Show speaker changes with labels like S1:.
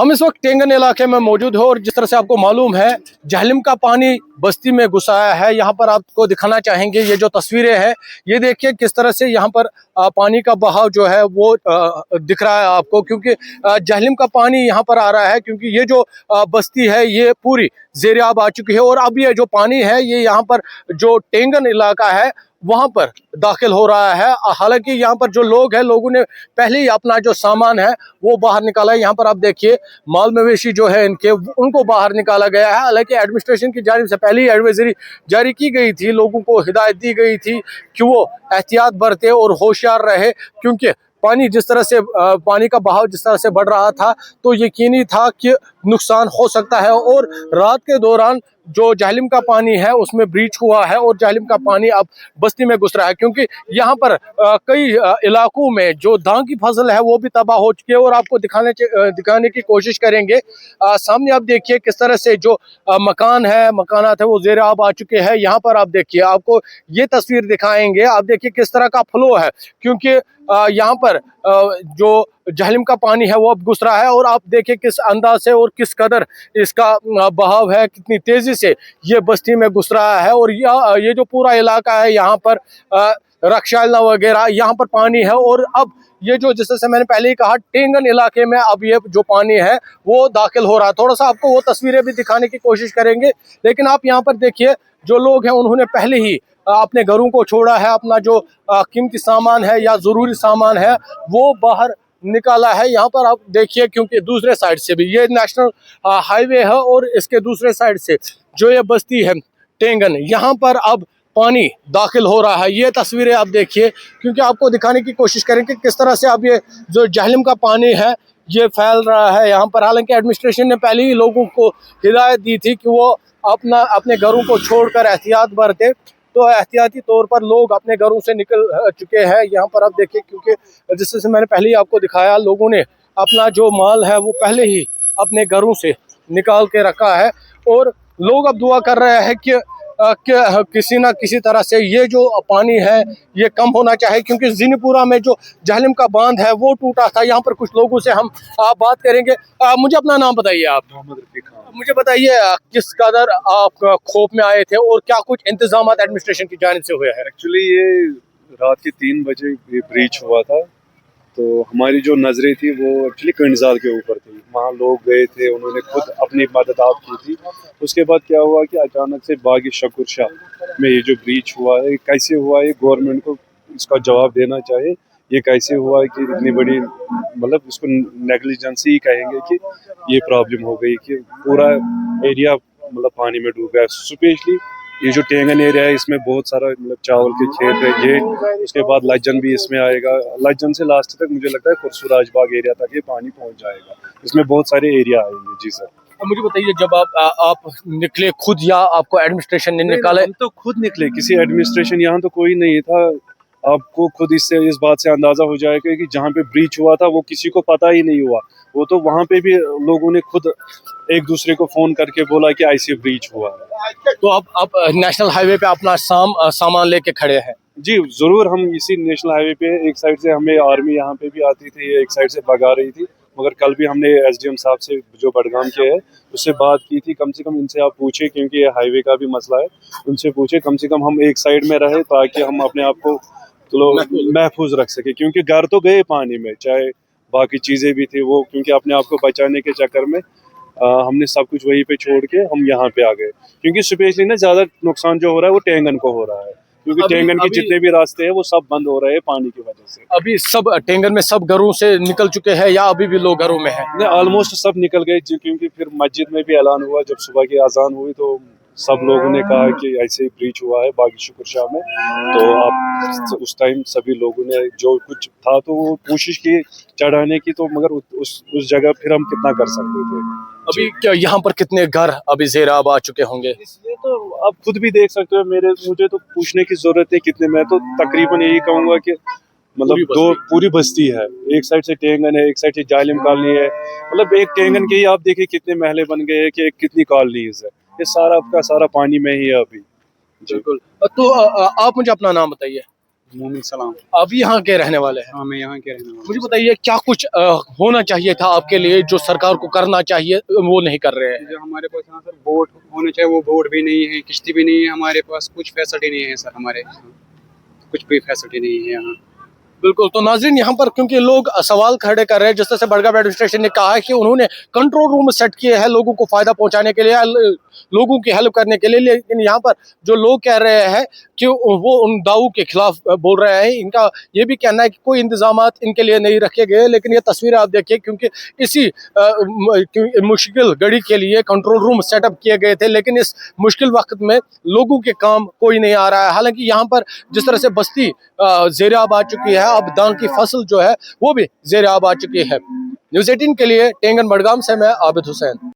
S1: हम इस वक्त टेंगन इलाके में मौजूद हो और जिस तरह से आपको मालूम है जहलम का पानी बस्ती में घुस आया है। यहाँ पर आपको दिखाना चाहेंगे ये जो तस्वीरें हैं, ये देखिए किस तरह से यहाँ पर पानी का बहाव जो है वो दिख रहा है आपको, क्योंकि जहलम का पानी यहाँ पर आ रहा है, क्योंकि ये जो बस्ती है ये पूरी ज़ेर-ए-आब आ चुकी है और अब ये जो पानी है ये यहाँ पर जो टेंगन इलाका है वहाँ पर दाखिल हो रहा है। हालांकि यहाँ पर जो लोग हैं, लोगों ने पहले ही अपना जो सामान है वो बाहर निकाला है। यहाँ पर आप देखिए माल मवेशी जो है इनके, उनको बाहर निकाला गया है। हालांकि एडमिनिस्ट्रेशन की जानिब से पहले ही एडवाइजरी जारी की गई थी, लोगों को हिदायत दी गई थी कि वो एहतियात बरते और होशियार रहे, क्योंकि पानी जिस तरह से पानी का बहाव जिस तरह से बढ़ रहा था तो यकीनी था कि नुकसान हो सकता है। और रात के दौरान जो जहलम का पानी है उसमें ब्रीच हुआ है और जहलम का पानी अब बस्ती में घुस रहा है, क्योंकि यहाँ पर कई इलाकों में जो धान की फसल है वो भी तबाह हो चुकी है। और आपको दिखाने की कोशिश करेंगे। सामने आप देखिए किस तरह से जो मकान है, मकानात है वो ज़ेर-ए-आब आ चुके हैं। यहाँ पर आप देखिए, आपको ये तस्वीर दिखाएंगे, आप देखिए किस तरह का फ्लो है, क्योंकि यहाँ पर जो जहलम का पानी है वो अब घुस रहा है। और आप देखिए किस अंदाज से और किस कदर इसका बहाव है, कितनी तेजी से ये बस्ती में घुस रहा है। और ये जो पूरा इलाका है यहाँ पर रक्षालना वगैरह यहाँ पर पानी है। और अब ये जो जिस तरह से मैंने पहले ही कहा टेंगन इलाके में अब ये जो पानी है वो दाखिल हो रहा है। थोड़ा सा आपको वो तस्वीरें भी दिखाने की कोशिश करेंगे, लेकिन आप यहाँ पर देखिए जो लोग हैं उन्होंने पहले ही अपने घरों को छोड़ा है, अपना जो कीमती सामान है या ज़रूरी सामान है वो बाहर निकाला है। यहाँ पर आप देखिए, क्योंकि दूसरे साइड से भी ये नेशनल हाईवे है और इसके दूसरे साइड से जो ये बस्ती है टेंगन, यहाँ पर अब पानी दाखिल हो रहा है। ये तस्वीरें आप देखिए, क्योंकि आपको दिखाने की कोशिश करेंगे किस तरह से अब ये जो जहलम का पानी है ये फैल रहा है यहाँ पर। हालांकि एडमिनिस्ट्रेशन ने पहले ही लोगों को हिदायत दी थी कि वो अपने घरों को छोड़कर एहतियात बरते, तो एहतियाती तौर पर लोग अपने घरों से निकल चुके हैं। यहाँ पर आप देखिए, क्योंकि जिस तरह से मैंने पहले ही आपको दिखाया, लोगों ने अपना जो माल है वो पहले ही अपने घरों से निकाल के रखा है। और लोग अब दुआ कर रहे हैं कि किसी ना किसी तरह से ये जो पानी है ये कम होना चाहिए, क्योंकि ज़ीनीपुरा में जो जहलम का बांध है वो टूटा था। यहाँ पर कुछ लोगों से हम बात करेंगे। मुझे अपना नाम बताइए आप। मुझे बताइए किस कदर आप खौफ में आए थे और क्या कुछ इंतजाम एडमिनिस्ट्रेशन की जानिब से हुए हैं?
S2: एक्चुअली ये रात के 3 बजे ब्रीच हुआ था, तो हमारी जो नज़रें थी वो एक्चुअली कंडजाल के ऊपर थी। वहाँ लोग गए थे, उन्होंने खुद अपनी मदद आप की थी। उसके बाद क्या हुआ कि अचानक से बागी शकुर शाह में ये जो ब्रीच हुआ है, कैसे हुआ है, गवर्नमेंट को इसका जवाब देना चाहिए। ये कैसे हुआ है कि इतनी बड़ी, मतलब इसको नेग्लिजेंस ही कहेंगे कि ये प्रॉब्लम हो गई कि पूरा एरिया मतलब पानी में डूब गया। स्पेशली ये जो टेंगन एरिया है इसमें बहुत सारा मतलब चावल के खेत है ये, उसके बाद लज्जन भी इसमें आएगा। लज्जन से लास्ट तक मुझे लगता है खुरसुराज बाग एरिया तक ये पानी पहुंच जाएगा। इसमें बहुत सारे एरिया आएंगे। जी सर।
S1: मुझे बताइए, जब आप निकले खुद या आपको एडमिनिस्ट्रेशन ने निकाला?
S2: हम तो खुद निकले, किसी एडमिनिस्ट्रेशन यहाँ तो कोई नहीं था। आपको खुद इससे इस बात से अंदाजा हो जाएगा कि जहाँ पे ब्रीच हुआ था वो किसी को पता ही नहीं हुआ। वो तो वहाँ पे भी लोगों ने खुद एक दूसरे को फोन करके बोला कि ऐसे ब्रीच हुआ है।
S1: तो आप नेशनल हाईवे पे अपना सामान लेके खड़े हैं?
S2: जी जरूर, हम इसी नेशनल हाईवे पे एक साइड से हमें आर्मी यहाँ पे भी आती थी, एक साइड से भगा रही थी। मगर कल भी हमने एसडीएम साहब से जो बडगाम के है उससे बात की थी, कम से कम इनसे आप पूछे, क्योंकि ये हाईवे का भी मसला है, उनसे पूछे कम से कम हम एक साइड में रहे ताकि हम अपने आप को महफूज रख सके। क्योंकि घर तो गए पानी में, चाहे बाकी चीज़ें भी थी वो, क्योंकि अपने आप को बचाने के चक्कर में हमने सब कुछ वहीं पे छोड़ के हम यहाँ पे आ गए। क्योंकि स्पेशली ना ज़्यादा नुकसान जो हो रहा है वो टेंगन को हो रहा है, क्योंकि टेंगन के जितने भी रास्ते हैं वो सब बंद हो रहे हैं पानी की वजह से।
S1: अभी सब टेंगन में सब घरों से निकल चुके हैं या अभी भी लोग घरों में हैं?
S2: नहीं, ऑलमोस्ट सब निकल गए, क्योंकि फिर मस्जिद में भी ऐलान हुआ जब सुबह की अजान हुई तो सब लोगों ने कहा कि ऐसे ही ब्रीच हुआ है बागी शुक्र शाह में। तो आप उस टाइम सभी लोगों ने जो कुछ था तो वो कोशिश की चढ़ाने की, तो मगर उस जगह फिर हम कितना कर सकते थे।
S1: अभी क्या यहाँ पर कितने घर अभी ज़ेर-ए-आब आ चुके होंगे?
S2: इसलिए तो आप खुद भी देख सकते हो, मुझे तो पूछने की जरूरत है कितने। मैं तो तकरीबन यही कहूँगा कि मतलब पूरी बस्ती है। एक साइड से टेंगन है, एक साइड से जालिम कॉलोनी है। मतलब एक टेंगन के ही आप देखिए कितने महले बन गए हैं कि कितनी कॉलोनीज है। ये सारा का सारा पानी में ही है अभी।
S1: बिल्कुल। तो आप मुझे अपना नाम बताइए।
S3: मोमिन सलाम।
S1: आप यहाँ के रहने वाले हैं।
S3: हाँ, मैं यहाँ के रहने वाला हूँ।
S1: मुझे बताइए क्या कुछ होना चाहिए था आपके लिए जो सरकार को करना चाहिए वो नहीं कर रहे हैं?
S3: जो हमारे पास यहाँ सर बोट होने चाहिए, वो बोट भी नहीं है, किश्ती भी नहीं है हमारे पास, कुछ फैसिलिटी नहीं है सर हमारे यहाँ, कुछ भी फैसिलिटी नहीं है यहाँ।
S1: बिल्कुल। तो नाज़रीन यहाँ पर क्योंकि लोग सवाल खड़े कर रहे हैं, जिस तरह से बड़गांव एडमिनिस्ट्रेशन ने कहा है कि उन्होंने कंट्रोल रूम सेट किए हैं लोगों को फायदा पहुंचाने के लिए, लोगों की हेल्प करने के लिए, लेकिन यहाँ पर जो लोग कह रहे हैं कि वो उन दावों के खिलाफ बोल रहे हैं। इनका ये भी कहना है कि कोई इंतजामात इनके लिए नहीं रखे गए, लेकिन ये तस्वीरें आप देखिए क्योंकि इसी मुश्किल घड़ी के लिए कंट्रोल रूम सेटअप किए गए थे, लेकिन इस मुश्किल वक्त में लोगों के काम कोई नहीं आ रहा है। हालांकि यहाँ पर जिस तरह से बस्ती ज़ेर आब आ चुकी है, अब धान की फसल जो है वो भी ज़ेर आब आ चुकी है। न्यूज़ 18 के लिए टेंगन बडगाम से मैं आबिद हुसैन।